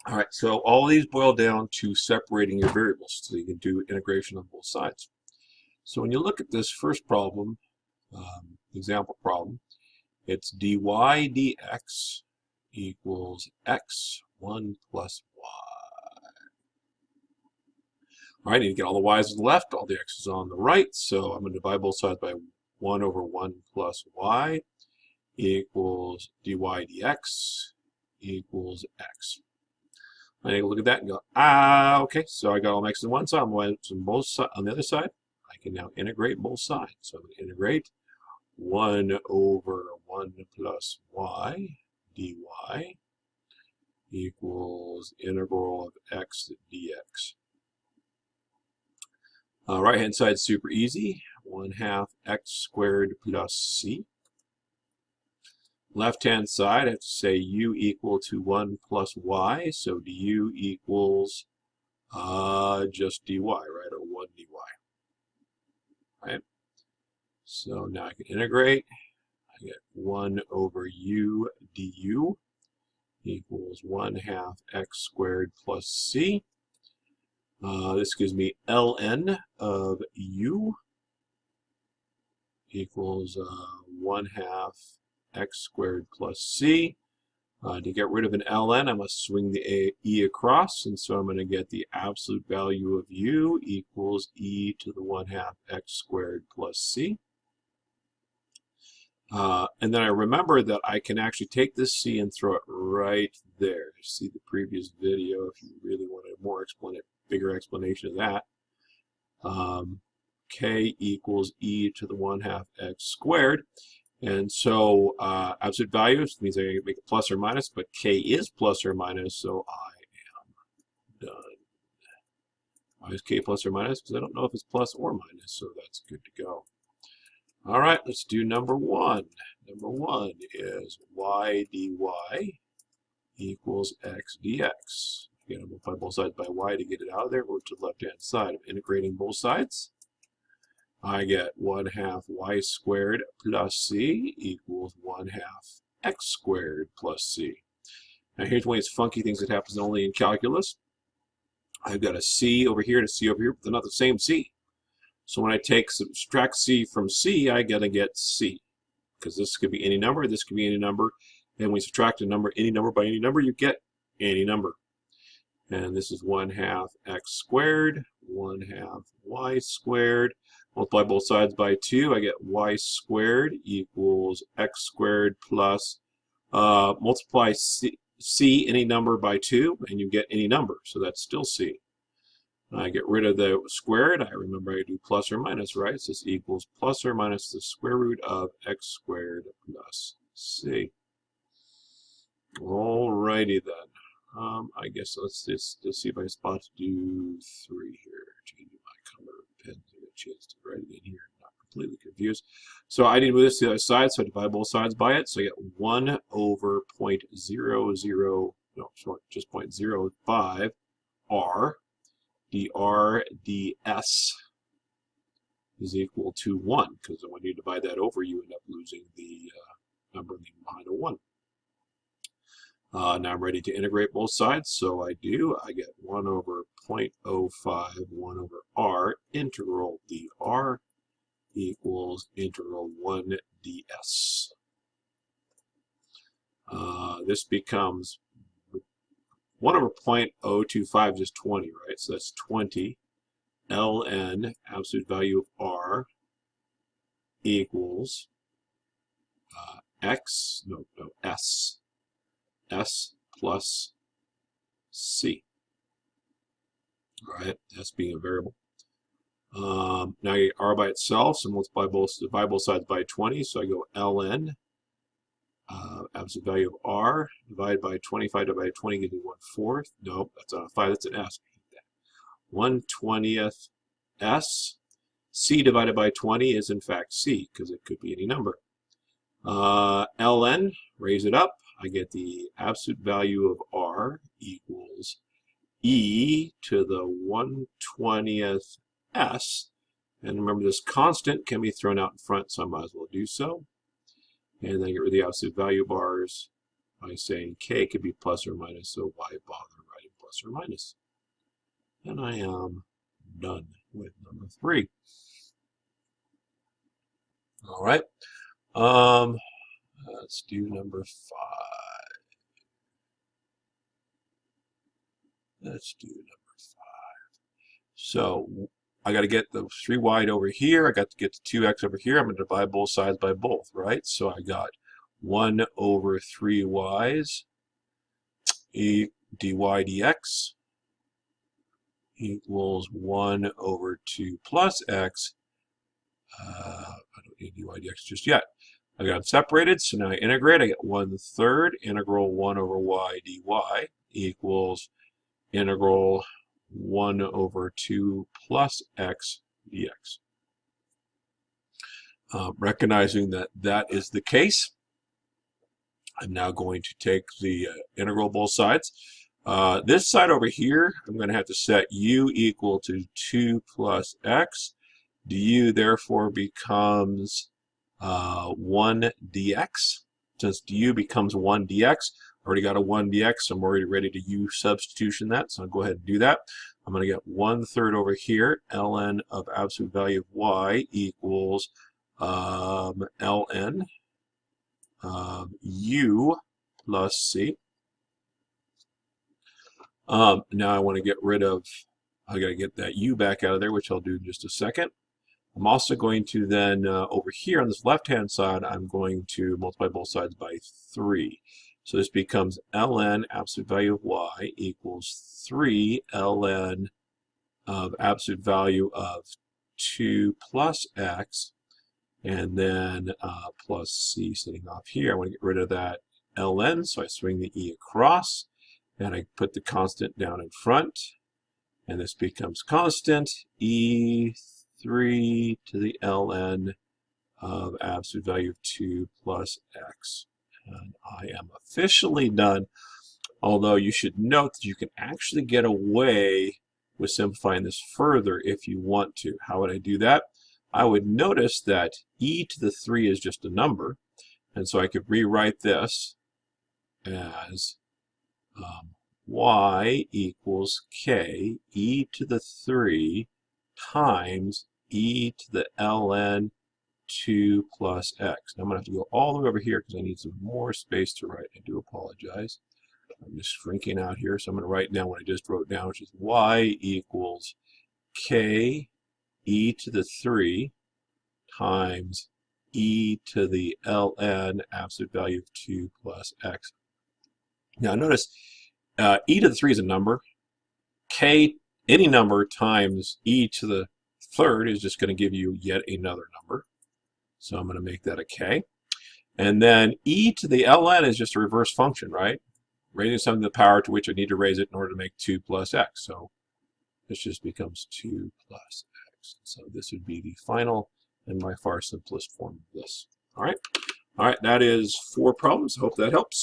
All right, so all these boil down to separating your variables so you can do integration on both sides. So when you look at this first problem, example problem, it's dy dx equals x1 plus y. All right, I need to get all the y's on the left, all the x's on the right, so I'm going to divide both sides by 1 over 1 plus y equals dy dx equals x. I need to look at that and go, okay, so I got all my x's on one side, on both sides, on the other side. I can now integrate both sides. So I'm going to integrate 1 over 1 plus y dy equals integral of x dx. Right hand side is super easy. 1/2 x squared plus c. Left hand side, I have to say u equal to 1 plus y, so du equals just dy, right, or 1 dy. Right? So now I can integrate. I get 1 over u du equals 1/2 x squared plus c. This gives me ln of u equals 1/2 x squared plus c. To get rid of an ln, I must swing the e across, and so I'm going to get the absolute value of u equals e to the 1/2 x squared plus c. And then I remember that I can actually take this c and throw it right there. See the previous video if you really want a more bigger explanation of that. K equals e to the 1/2 x squared. And so absolute values means I can make a plus or minus, but k is plus or minus, so I am done. Why is k plus or minus? Because I don't know if it's plus or minus, so that's good to go. All right, let's do number 1. Number 1 is y dy equals x dx. Again, I'm going to multiply both sides by y to get it out of there. Go to the left-hand side. I'm integrating both sides. I get 1/2 y squared plus c equals 1/2 x squared plus c. Now here's one of these funky things that happens only in calculus. I've got a c over here and a c over here, but they're not the same c. So when I subtract c from c, I gotta get c. Because this could be any number, this could be any number. And when we subtract a number, any number by any number, you get any number. And this is 1/2 x squared, 1/2 y squared. Multiply both sides by 2, I get y squared equals x squared plus, multiply c any number by 2, and you get any number, so that's still c. And I get rid of the squared, I remember I do plus or minus, right? So this equals plus or minus the square root of x squared plus c. Alrighty then. I guess let's see if I spot to do 3 here. Change my color pen to get a chance to write it in here. Not completely confused. So I need to move this to the other side, so I divide both sides by it. So I get 1 over 0.00, no, sorry, just 0.05 r dr ds is equal to 1, because when you divide that over, you end up losing the number leaving behind a 1. Now I'm ready to integrate both sides, so I do. I get 1 over 0.05, 1 over r, integral dr equals integral 1 ds. This becomes 1 over 0.025 is 20, right? So that's 20 ln, absolute value of r, equals s plus c. All right, s being a variable. Now I get r by itself, so divide both sides by 20, so I go ln, absolute value of r, divided by 25 divided by 20 gives me 1/4. Nope, that's not a 5, that's an s. 1/20th s. C divided by 20 is in fact c, because it could be any number. Ln, raise it up, I get the absolute value of r equals e to the 1/20th s. And remember, this constant can be thrown out in front, so I might as well do so. And then get rid of the absolute value bars by saying k could be plus or minus, so why bother writing plus or minus. And I am done with number 3. All right. Let's do number 5. Let's do number 5. So I got to get the 3 wide over here. I got to get the 2x over here. I'm going to divide both sides by both, right? So I got 1 over 3y's dy dx equals 1 over 2 plus x. I don't need dy dx just yet. I got them separated, so now I integrate. I get 1/3 integral 1 over y dy equals integral 1 over 2 plus x dx. Recognizing that that is the case, I'm now going to take the integral both sides. This side over here, I'm going to have to set u equal to 2 plus x. Du therefore becomes 1 dx. Since du becomes 1 dx, I already got a 1 dx, so I'm already ready to u substitution that, so I'll go ahead and do that. I'm going to get 1/3 over here, ln of absolute value of y equals ln of u plus c. Now I want to get rid of, I got to get that u back out of there, which I'll do in just a second. I'm also going to then, over here on this left-hand side, I'm going to multiply both sides by 3. So this becomes ln absolute value of y equals 3 ln of absolute value of 2 plus x, and then plus c sitting off here. I want to get rid of that ln, so I swing the e across, and I put the constant down in front, and this becomes constant e3 to the ln of absolute value of 2 plus x. And I am officially done, although you should note that you can actually get away with simplifying this further if you want to. How would I do that? I would notice that e to the 3 is just a number, and so I could rewrite this as y equals k e to the 3 times e to the ln 2 plus x. Now I'm going to have to go all the way over here because I need some more space to write. I do apologize. I'm just shrinking out here, so I'm going to write down what I just wrote down, which is y equals k e to the 3 times e to the ln absolute value of 2 plus x. Now notice e to the 3 is a number. K, any number times e to the 3rd is just going to give you yet another number. So I'm going to make that a k. And then e to the ln is just a reverse function, right? Raising something to the power to which I need to raise it in order to make 2 plus x. So this just becomes 2 plus x. So this would be the final and by far simplest form of this. All right, that is 4 problems. Hope that helps.